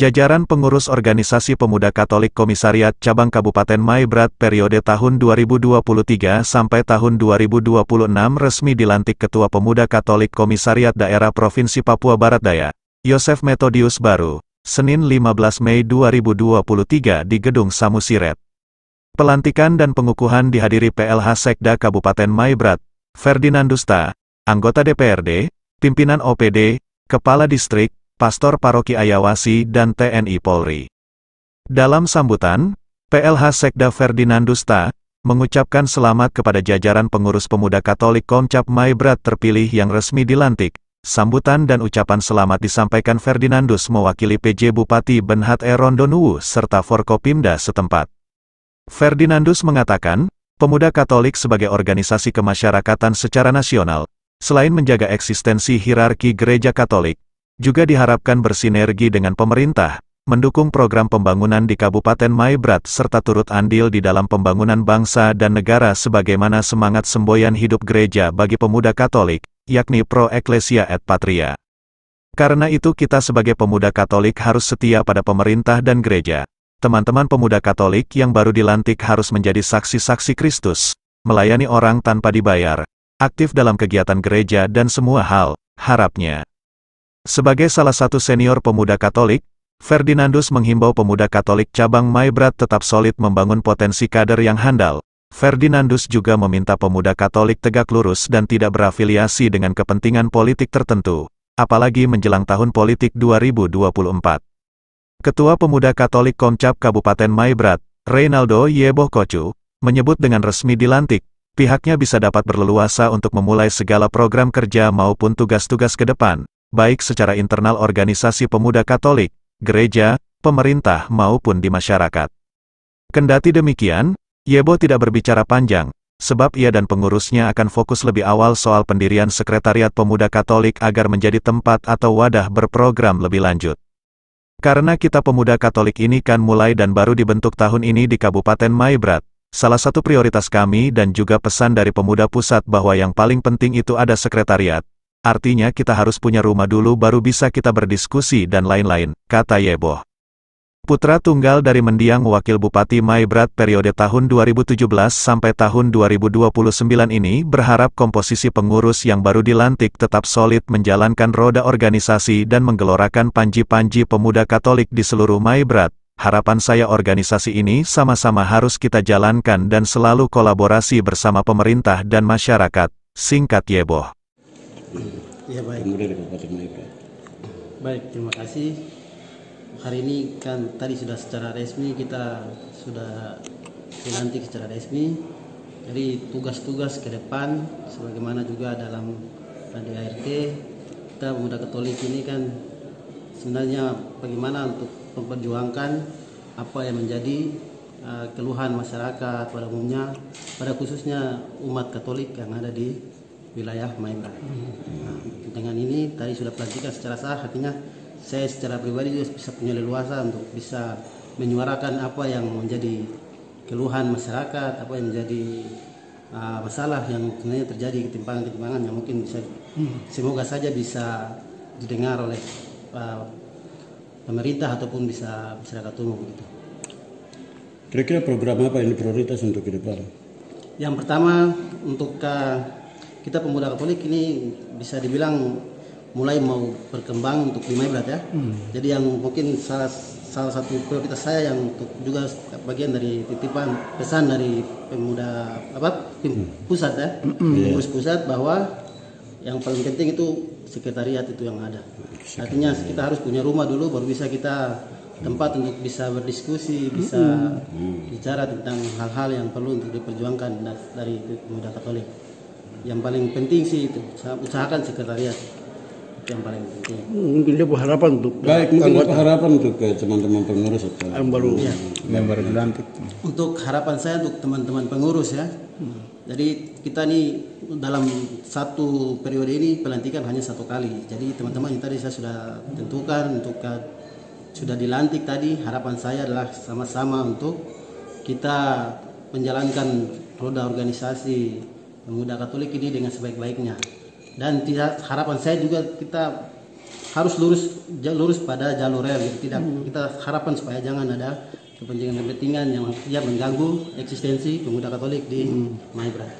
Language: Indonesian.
Jajaran pengurus Organisasi Pemuda Katolik Komisariat Cabang Kabupaten Maibrat periode tahun 2023 sampai tahun 2026 resmi dilantik Ketua Pemuda Katolik Komisariat Daerah Provinsi Papua Barat Daya, Yosef Metodius Baru, Senin 15 Mei 2023 di Gedung Samusiret. Pelantikan dan pengukuhan dihadiri PLH Sekda Kabupaten Maibrat, Ferdinandus Ta, anggota DPRD, pimpinan OPD, Kepala Distrik, Pastor Paroki Ayawasi dan TNI Polri. Dalam sambutan, PLH Sekda Ferdinandus Ta mengucapkan selamat kepada jajaran pengurus pemuda Katolik Komcap Maibrat terpilih yang resmi dilantik. Sambutan dan ucapan selamat disampaikan Ferdinandus mewakili PJ Bupati Benhat Rondo serta Forkopimda setempat. Ferdinandus mengatakan, pemuda Katolik sebagai organisasi kemasyarakatan secara nasional, selain menjaga eksistensi hierarki gereja Katolik, juga diharapkan bersinergi dengan pemerintah, mendukung program pembangunan di Kabupaten Maibrat serta turut andil di dalam pembangunan bangsa dan negara sebagaimana semangat semboyan hidup gereja bagi pemuda Katolik, yakni Pro Ecclesia et Patria. Karena itu kita sebagai pemuda Katolik harus setia pada pemerintah dan gereja. Teman-teman pemuda Katolik yang baru dilantik harus menjadi saksi-saksi Kristus, melayani orang tanpa dibayar, aktif dalam kegiatan gereja dan semua hal, harapnya. Sebagai salah satu senior pemuda Katolik, Ferdinandus menghimbau pemuda Katolik cabang Maibrat tetap solid membangun potensi kader yang handal. Ferdinandus juga meminta pemuda Katolik tegak lurus dan tidak berafiliasi dengan kepentingan politik tertentu, apalagi menjelang tahun politik 2024. Ketua Pemuda Katolik Komcap Kabupaten Maibrat, Reynaldo Yeboh Kocu, menyebut dengan resmi dilantik, pihaknya bisa dapat berleluasa untuk memulai segala program kerja maupun tugas-tugas ke depan, baik secara internal organisasi pemuda Katolik, gereja, pemerintah maupun di masyarakat. Kendati demikian, Yeboh tidak berbicara panjang, sebab ia dan pengurusnya akan fokus lebih awal soal pendirian Sekretariat Pemuda Katolik agar menjadi tempat atau wadah berprogram lebih lanjut. Karena kita pemuda Katolik ini kan mulai dan baru dibentuk tahun ini di Kabupaten Maibrat, salah satu prioritas kami dan juga pesan dari pemuda pusat bahwa yang paling penting itu ada sekretariat. Artinya kita harus punya rumah dulu baru bisa kita berdiskusi dan lain-lain, kata Yeboh. Putra tunggal dari mendiang Wakil Bupati Maibrat periode tahun 2017 sampai tahun 2029 ini berharap komposisi pengurus yang baru dilantik tetap solid menjalankan roda organisasi dan menggelorakan panji-panji pemuda Katolik di seluruh Maibrat. Harapan saya organisasi ini sama-sama harus kita jalankan dan selalu kolaborasi bersama pemerintah dan masyarakat, singkat Yeboh. Ya, baik. Baik, terima kasih. Hari ini kan tadi sudah secara resmi kita sudah dilantik secara resmi. Jadi tugas-tugas ke depan sebagaimana juga dalam ADART kita pemuda Katolik ini kan sebenarnya bagaimana untuk memperjuangkan apa yang menjadi keluhan masyarakat pada umumnya, pada khususnya umat Katolik yang ada di wilayah Maibrat. Nah, dengan ini tadi sudah pelantikan secara sah, artinya saya secara pribadi juga bisa punya leluasa untuk bisa menyuarakan apa yang menjadi keluhan masyarakat, apa yang menjadi masalah yang sebenarnya terjadi, ketimpangan-ketimpangan yang mungkin bisa semoga saja bisa didengar oleh pemerintah ataupun bisa masyarakat umum gitu. Kira-kira program apa yang prioritas untuk ke depan? Yang pertama untuk kita pemuda Katolik ini bisa dibilang mulai mau berkembang untuk di Maibrat ya. Jadi yang mungkin salah satu prioritas saya yang untuk juga bagian dari titipan pesan dari pemuda pusat ya, pengurus pusat bahwa yang paling penting itu sekretariat itu yang ada. Artinya kita harus punya rumah dulu baru bisa kita tempat untuk bisa berdiskusi, bisa bicara tentang hal-hal yang perlu untuk diperjuangkan dari pemuda Katolik. Yang paling penting sih itu usahakan sekretariat yang paling penting. Mungkin dia berharapan untuk harapan untuk teman-teman pengurus yang baru yang baru dilantik. Untuk harapan saya untuk teman-teman pengurus ya. Jadi kita nih dalam satu periode ini pelantikan hanya satu kali. Jadi teman-teman yang tadi saya sudah tentukan untuk sudah dilantik tadi, harapan saya adalah sama-sama untuk kita menjalankan roda organisasi pemuda Katolik ini dengan sebaik-baiknya. Dan harapan saya juga kita harus lurus pada jalur rel. Tidak, kita harapan supaya jangan ada kepentingan yang mengganggu eksistensi pemuda Katolik di Maibrat.